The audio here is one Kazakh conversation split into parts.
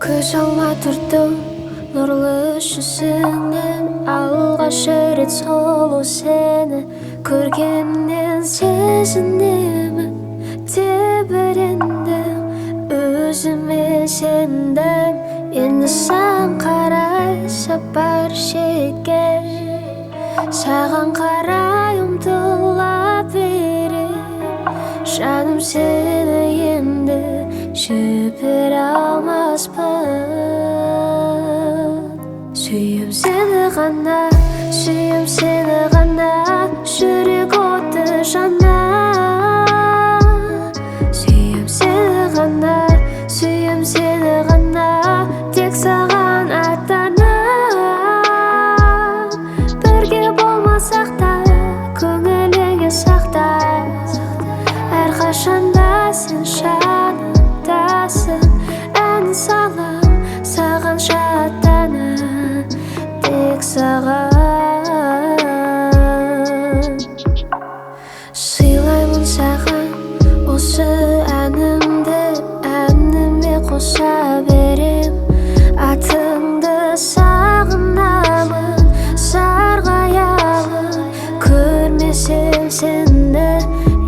Көз алмай тұрдым нұрлы жүзіңнен, алғаш рет сұлу сені көргеннен сезінемін, тебірендім, өзіме сендім. Енді саған қарай сапар шеккен, саған қарай ұмтыла берем. Жаным сені енді жібере алмаспын. Сүйем сені ғана, сүйем сені ғана, жүрек оты жана. Сүйем сені ғана, сүйем сені ғана, тек саған аттанам. Бірге болмасақ та көңіліңе сақта, әрқашанда сен жанымдасың. Ән салам саған шаттанам, тек саған. Сыйлаймын саған осы әнімді, әніме қоса берем. Атыңды сағынамын, сарғаямын, көрмесем сені.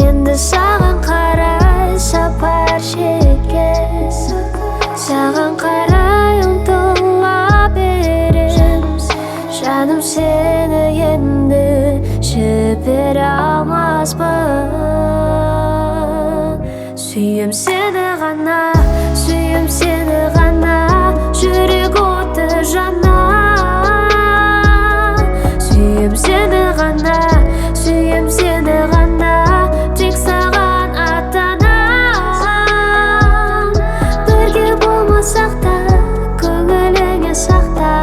Енді саған қарай сапар шеккен, саған қарай ұмтыла берем. Жаным сені енді жібере алмаспын. Сүйем сені ғана, сүйем сені ғана, жүрек оты жана. Сүйем сені ғана, сүйем сені ғана, тек саған аттанам. Бірге болмасақ та көңіліңе сақта,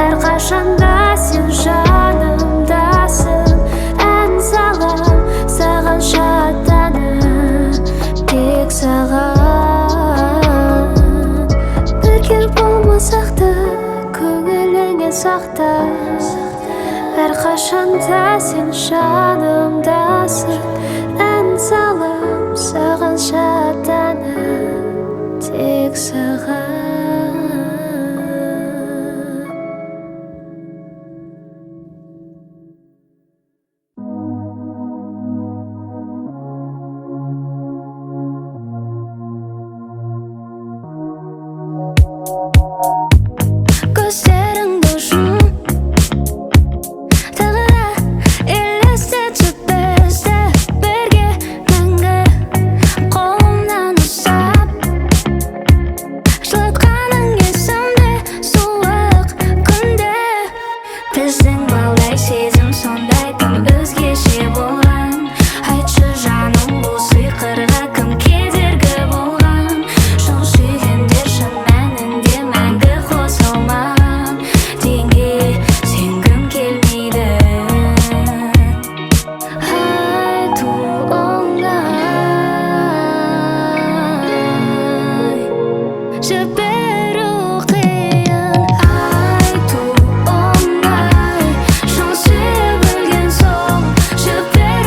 әрқашанда сен жанымдасың. Ән салам саған шаттанам, тек саған. Бірге болмасақ та көңіліңе сақта, әрқашанда сен жанымдасың. Ән салам саған шаттанам, тек саған. Көздеріңді жұм, тағы да елестетіп бізді бірге мәңгі. Қолымнан ұстап жылатқаның есімде суық күнде. Біздің балдай сезім сондай тым өзгеше болған. Айтшы жаным, бұл сиқырға кім кедергі болған? Шын сүйгендер шын мәнінде мәңгі қосылмаған. Дегенге сенгім келмейді. Айту оңай, жіберу қиын. Айту оңай, шын сүйе білген соң жіберу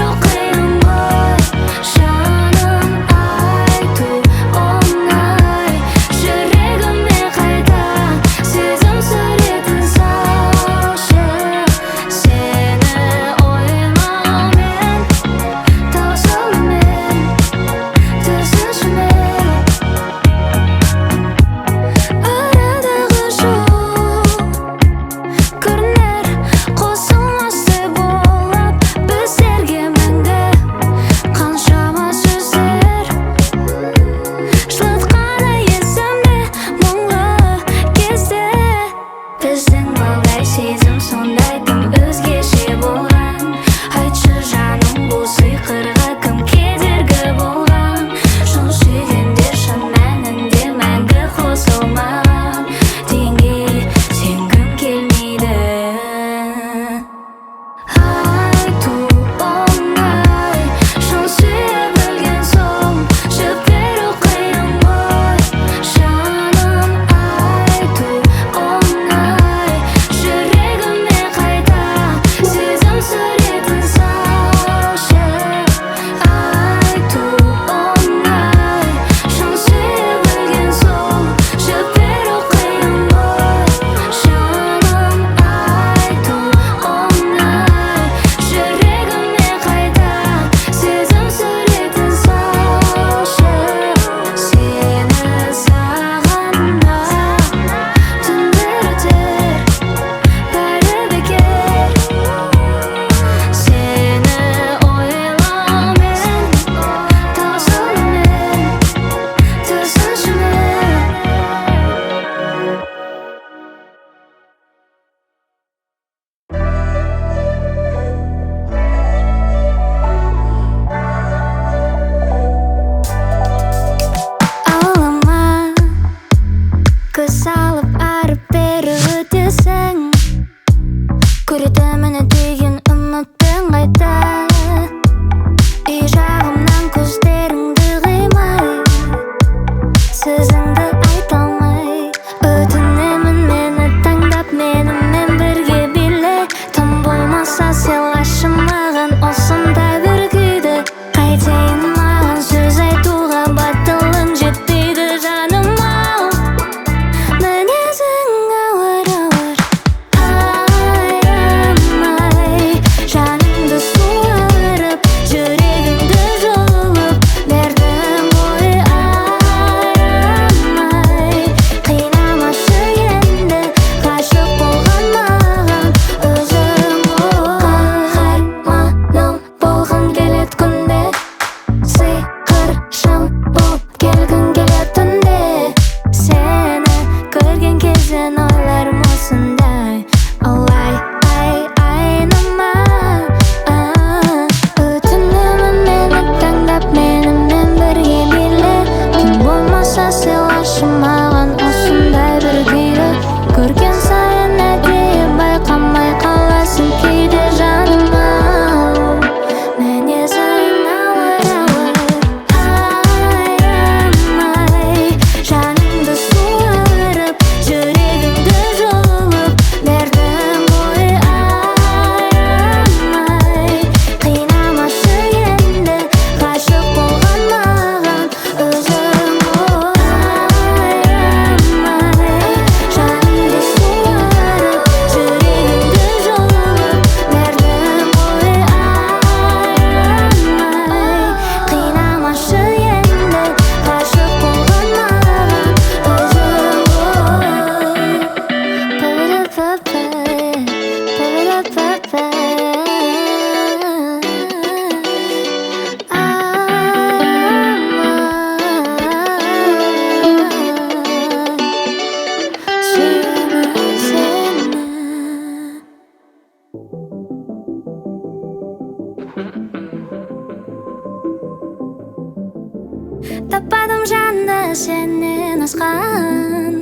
Таппадым жанды сенен асқан,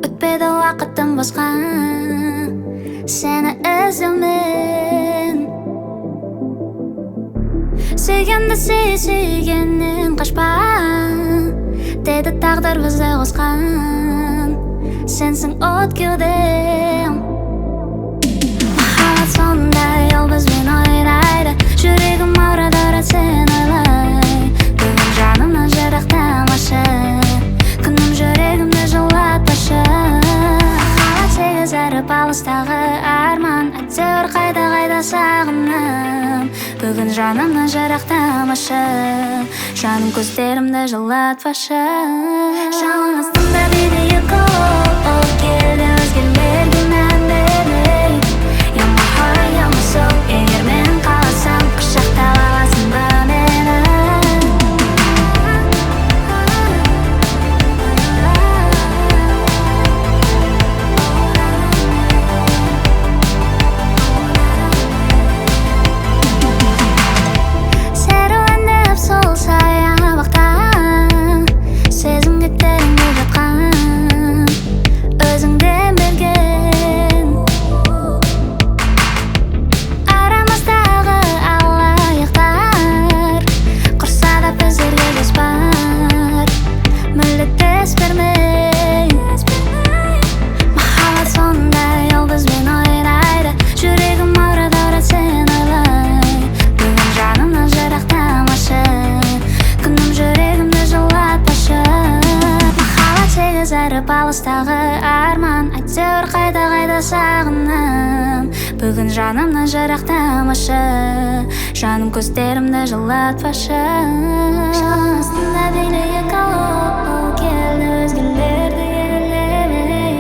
өтпеді уақыттым босқа сені іздеумен. Сүйгенді сүйгеннен қашпа деді тағдыр бізді қосқан, сенсің от кеудем. Махаббат сондай, ол бізбен ойнайды, жүрегім ауырады сен ойлай. Бүгін жанымнан жырақтамашы, күнім жүрегімді жылатпашы. Махаббат сегіз әріп алыстағы арман, әйтеуір қайда сағынам. Бүгін жанымнан жырақтамашы, жаным көздерімді жылатпашы. Жалын астында дейді екі ол келді өзгелерге мән бермей. You're my heart, you're my soul. Егер мен қаласам құшақтап аласың ба мені? Серуендеп сол саябақта сезімге тереңдеп жатқан, өзіңден берген арамыздағы алаяқтар құрса да біздерге дос бар, мүлде дес бермей. Махаббат сондай, ол бізбен ойнайды, жүрегім ауырады сен ойлай. Бүгін жанымнан жырақтамашы, күнім жүрегімді жылатпашы. Махаббат сегіз әріп алыстағы арман, әйтеуір қайда сағынам. Бүгін жанымнан жырақтамашы, жаным көздерімді жылатпашы. Жалын астында дейді екі ол келді өзгелерді елемей.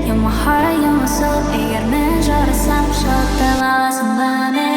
You're my heart, you're my soul. Егер мен жарасам құшақтап аласың ба мені?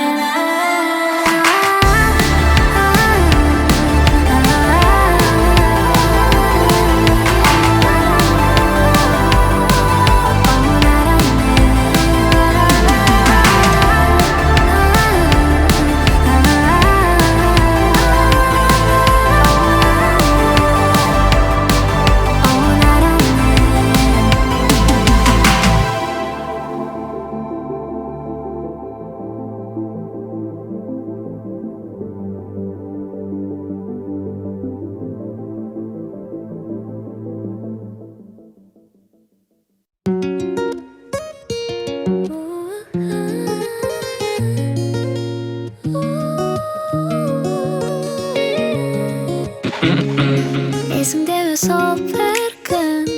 Есіңдегі сол бір күн,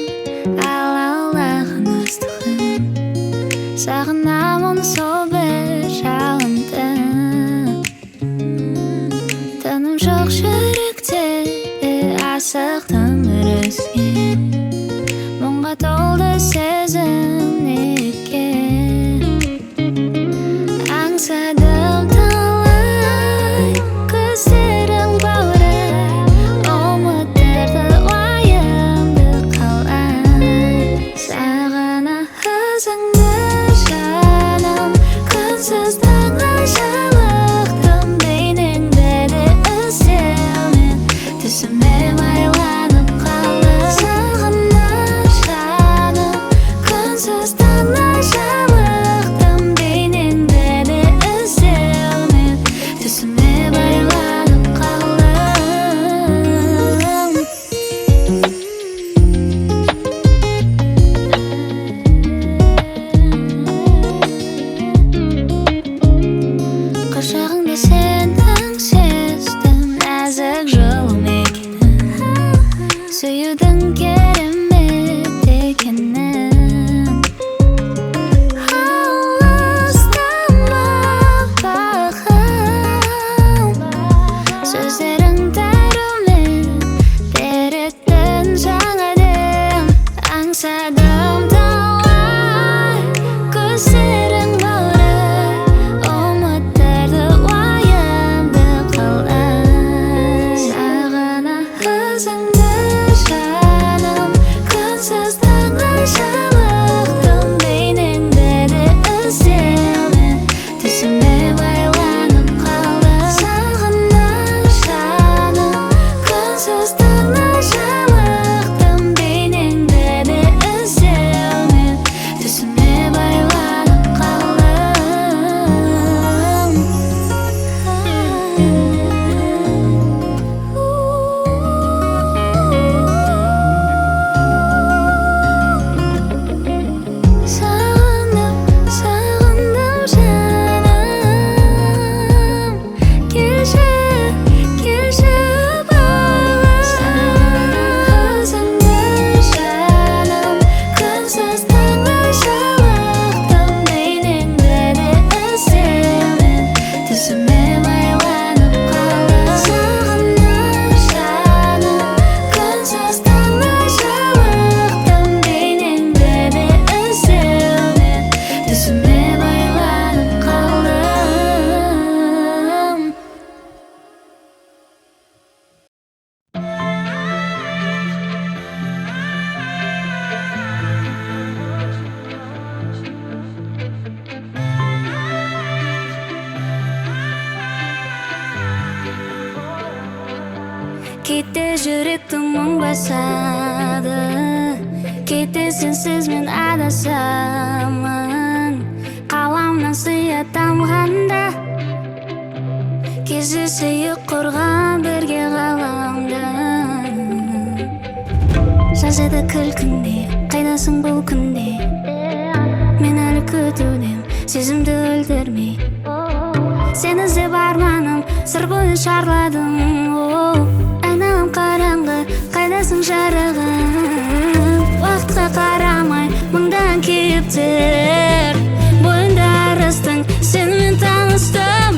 алаулаған ыстығын, сағынам оны сол бір жалынды. Тыным жоқ жүректе, асықтым бір өзге, мұңға толды сезім неге. Аңсадым талай көздерің баурай, үміттерді уайымды қалай. Сағына өзіңді жаным, күнсіз таңға жалықтым, бейнеңді де іздеумен түсіме байланып қалдым. Сағына жаным, күнсіз таңға жалықтым, бейнеңді де іздеумен түсіме байланып қалдым. Құшағыңда сенің сездім, нәзік жылу мекенін, сүюдің керемет екенін. Алыстама бағым, сөздерің дәрумен беретін жаңа дем. Аңсадым талай көздерің баурай, үміттерді уайымды қалай. Сағына өзіңді жаным, күнсіз таңға жалықтым, бейнеңді де іздеумен түсіме байланып қалдым. Сағына жаным, Кейде жүректің мұң басады, кейде сенсіз мен адасамын. Қаламнан сыя тамғанда, кездесейік құрған бірге ғаламда. Жазады күлкінде, қайдасың бұл күнде? Мен әлі күтудем, сезімді өлтірмей. Сен іздеп арманым, сыр бойын шарладым. Айналам қараңғы, қайдасың жарығым? Уақытқа қарамай, мыңдан кейіптер бойында арыстың, сенімен таныстым.